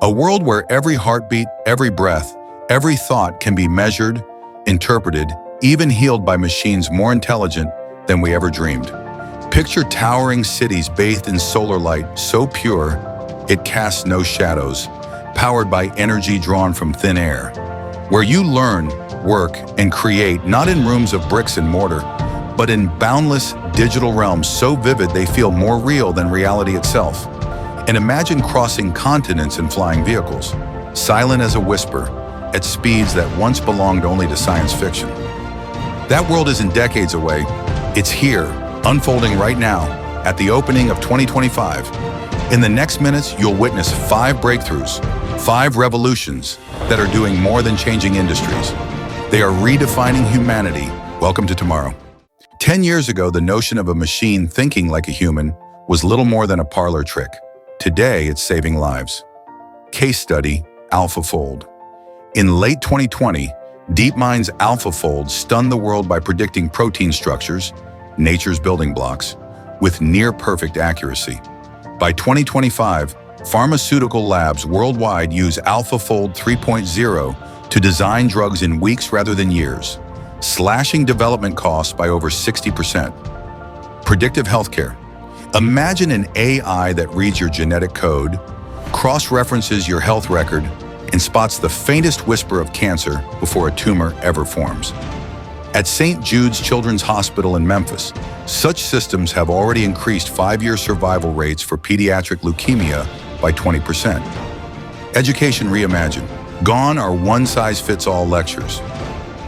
A world where every heartbeat, every breath, every thought can be measured, interpreted, even healed by machines more intelligent than we ever dreamed. Picture towering cities bathed in solar light so pure it casts no shadows, powered by energy drawn from thin air, where you learn, work, and create not in rooms of bricks and mortar, but in boundless digital realms so vivid they feel more real than reality itself. And imagine crossing continents in flying vehicles, silent as a whisper, at speeds that once belonged only to science fiction. That world isn't decades away, it's here, unfolding right now, at the opening of 2025. In the next minutes, you'll witness 5 breakthroughs, 5 revolutions that are doing more than changing industries. They are redefining humanity. Welcome to tomorrow. 10 years ago, the notion of a machine thinking like a human was little more than a parlor trick. Today, it's saving lives. Case study, AlphaFold. In late 2020, DeepMind's AlphaFold stunned the world by predicting protein structures, nature's building blocks, with near-perfect accuracy. By 2025, pharmaceutical labs worldwide use AlphaFold 3.0 to design drugs in weeks rather than years, slashing development costs by over 60%. Predictive healthcare. Imagine an AI that reads your genetic code, cross-references your health record, and spots the faintest whisper of cancer before a tumor ever forms. At St. Jude's Children's Hospital in Memphis, such systems have already increased 5-year survival rates for pediatric leukemia by 20%. Education reimagined. Gone are one-size-fits-all lectures.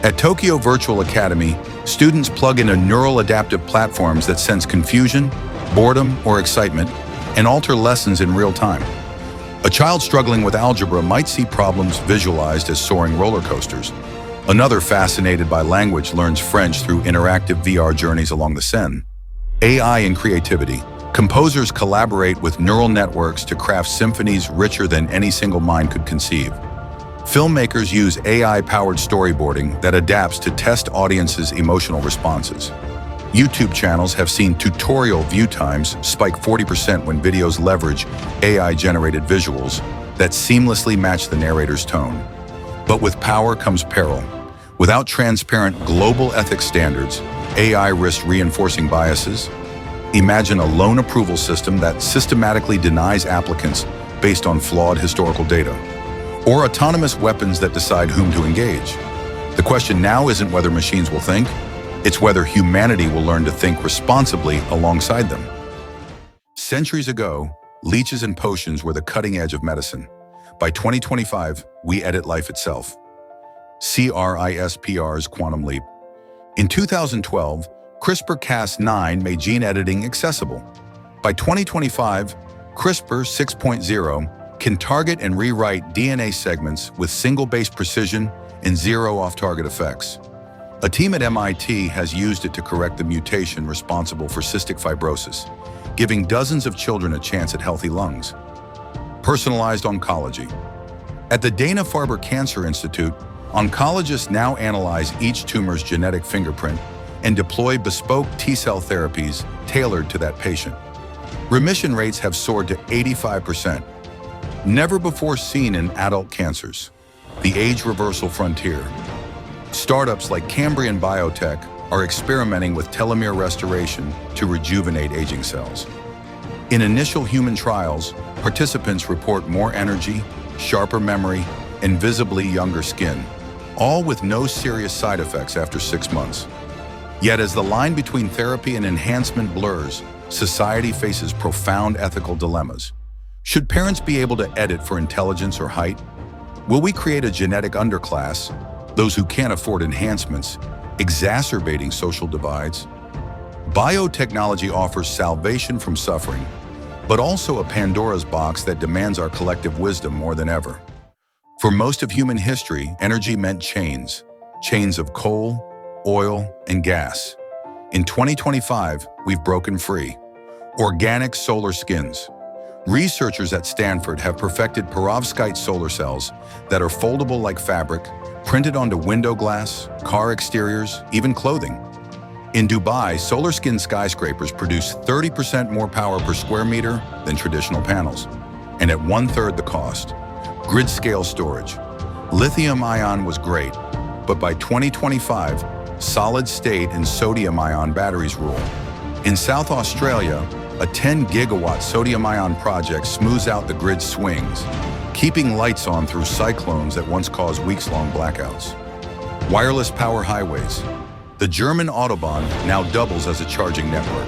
At Tokyo Virtual Academy, students plug into neural adaptive platforms that sense confusion, boredom, or excitement, and alter lessons in real time. A child struggling with algebra might see problems visualized as soaring roller coasters. Another fascinated by language learns French through interactive VR journeys along the Seine. AI and creativity. Composers collaborate with neural networks to craft symphonies richer than any single mind could conceive. Filmmakers use AI-powered storyboarding that adapts to test audiences' emotional responses. YouTube channels have seen tutorial view times spike 40% when videos leverage AI-generated visuals that seamlessly match the narrator's tone. But with power comes peril. Without transparent global ethics standards, AI risks reinforcing biases. Imagine a loan approval system that systematically denies applicants based on flawed historical data, or autonomous weapons that decide whom to engage. The question now isn't whether machines will think, it's whether humanity will learn to think responsibly alongside them. Centuries ago, leeches and potions were the cutting edge of medicine. By 2025, we edit life itself. CRISPR's quantum leap. In 2012, CRISPR-Cas9 made gene editing accessible. By 2025, CRISPR 6.0 can target and rewrite DNA segments with single-base precision and zero off-target effects. A team at MIT has used it to correct the mutation responsible for cystic fibrosis, giving dozens of children a chance at healthy lungs. Personalized oncology. At the Dana-Farber Cancer Institute, oncologists now analyze each tumor's genetic fingerprint and deploy bespoke T-cell therapies tailored to that patient. Remission rates have soared to 85%, never before seen in adult cancers. The age reversal frontier. Startups like Cambrian Biotech are experimenting with telomere restoration to rejuvenate aging cells. In initial human trials, participants report more energy, sharper memory, and visibly younger skin, all with no serious side effects after 6 months. Yet as the line between therapy and enhancement blurs, society faces profound ethical dilemmas. Should parents be able to edit for intelligence or height? Will we create a genetic underclass, those who can't afford enhancements, exacerbating social divides? Biotechnology offers salvation from suffering, but also a Pandora's box that demands our collective wisdom more than ever. For most of human history, energy meant chains of coal, oil, and gas. In 2025, we've broken free. Organic solar skins. Researchers at Stanford have perfected perovskite solar cells that are foldable like fabric, printed onto window glass, car exteriors, even clothing. In Dubai, solar skin skyscrapers produce 30% more power per square meter than traditional panels, and at 1/3 the cost. Grid-scale storage. Lithium-ion was great, but by 2025, solid-state and sodium-ion batteries rule. In South Australia, a 10-gigawatt sodium-ion project smooths out the grid's swings, keeping lights on through cyclones that once caused weeks-long blackouts. Wireless power highways. The German Autobahn now doubles as a charging network.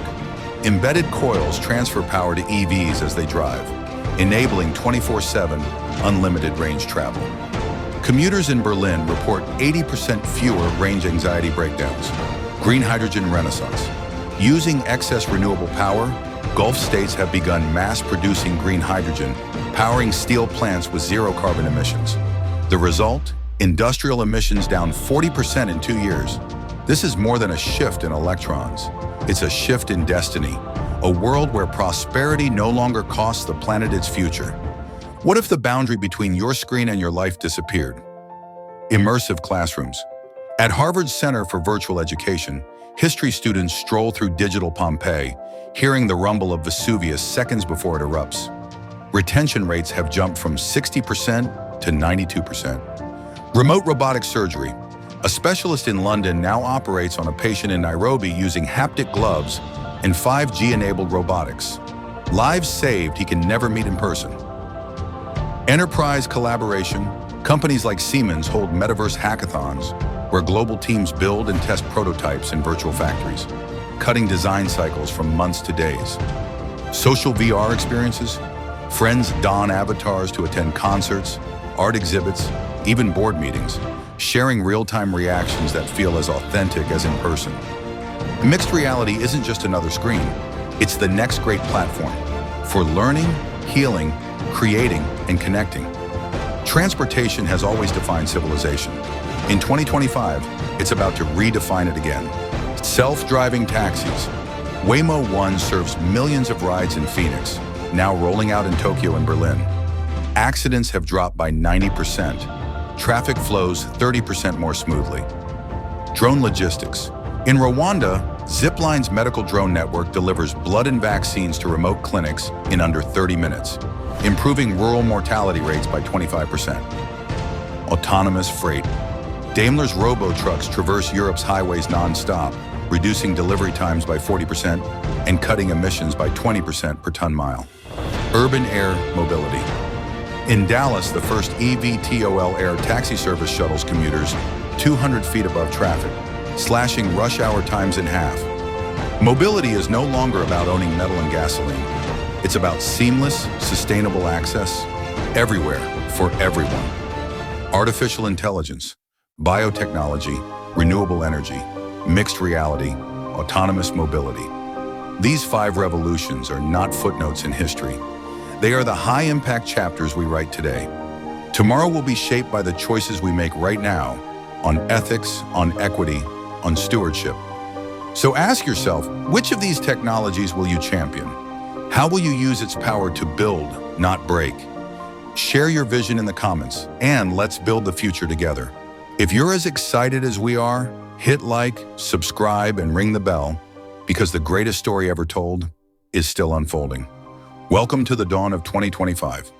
Embedded coils transfer power to EVs as they drive, enabling 24/7 unlimited range travel. Commuters in Berlin report 80% fewer range anxiety breakdowns. Green hydrogen renaissance. Using excess renewable power, Gulf states have begun mass-producing green hydrogen, powering steel plants with zero carbon emissions. The result? Industrial emissions down 40% in 2 years. This is more than a shift in electrons. It's a shift in destiny, a world where prosperity no longer costs the planet its future. What if the boundary between your screen and your life disappeared? Immersive classrooms. At Harvard's Center for Virtual Education, history students stroll through digital Pompeii, hearing the rumble of Vesuvius seconds before it erupts. Retention rates have jumped from 60% to 92%. Remote robotic surgery. A specialist in London now operates on a patient in Nairobi using haptic gloves and 5G-enabled robotics. Lives saved he can never meet in person. Enterprise collaboration. Companies like Siemens hold metaverse hackathons, where global teams build and test prototypes in virtual factories, cutting design cycles from months to days. Social VR experiences. Friends don avatars to attend concerts, art exhibits, even board meetings, sharing real-time reactions that feel as authentic as in person. Mixed reality isn't just another screen. It's the next great platform for learning, healing, creating, and connecting. Transportation has always defined civilization. In 2025, it's about to redefine it again. Self-driving taxis. Waymo One serves millions of rides in Phoenix, now rolling out in Tokyo and Berlin. Accidents have dropped by 90%. Traffic flows 30% more smoothly. Drone logistics. In Rwanda, Zipline's medical drone network delivers blood and vaccines to remote clinics in under 30 minutes, improving rural mortality rates by 25%. Autonomous freight. Daimler's robo-trucks traverse Europe's highways non-stop, reducing delivery times by 40% and cutting emissions by 20% per ton-mile. Urban air mobility. In Dallas, the first eVTOL air taxi service shuttles commuters 200 feet above traffic, slashing rush hour times in half. Mobility is no longer about owning metal and gasoline. It's about seamless, sustainable access everywhere for everyone. Artificial intelligence, biotechnology, renewable energy, mixed reality, autonomous mobility. These 5 revolutions are not footnotes in history. They are the high-impact chapters we write today. Tomorrow will be shaped by the choices we make right now on ethics, on equity, on stewardship. So ask yourself, which of these technologies will you champion? How will you use its power to build, not break? Share your vision in the comments, and let's build the future together. If you're as excited as we are, hit like, subscribe, and ring the bell, because the greatest story ever told is still unfolding. Welcome to the dawn of 2025.